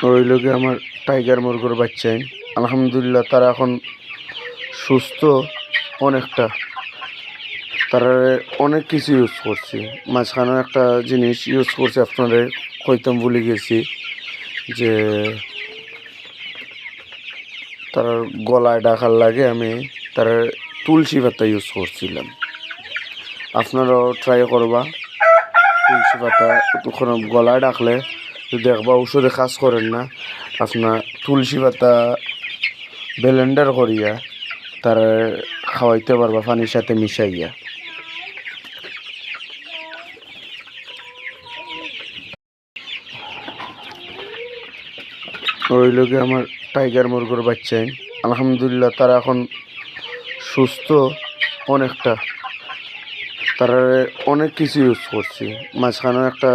ওই লোকে আমার টাইগার মুরগোর বাচ্চাই আলহামদুলিল্লাহ তারা এখন সুস্থ অনেকটা। তারা অনেক কিছু ইউজ করছি, মাঝখানে একটা জিনিস ইউজ করছি আপনারা কইতাম ভুলে গেছি, যে তার গলায় ডাকার লাগে আমি তার তুলসী পাতা ইউজ করছিলাম। আপনারাও ট্রাই করবা তুলসী পাতা তখন গলায় ডাকলে দেখবা ঔষধে কাজ করেন না, আপনার তুলসী পাতা ব্লেন্ডার করিয়া তারা খাওয়াইতে পারবা পানির সাথে মিশাইয়া। ওই লোকে আমার টাইগার মুরগোর বাচ্চাই আলহামদুলিল্লাহ তারা এখন সুস্থ অনেকটা। তারা অনেক কিছু ইউজ করছি, মাঝখানে একটা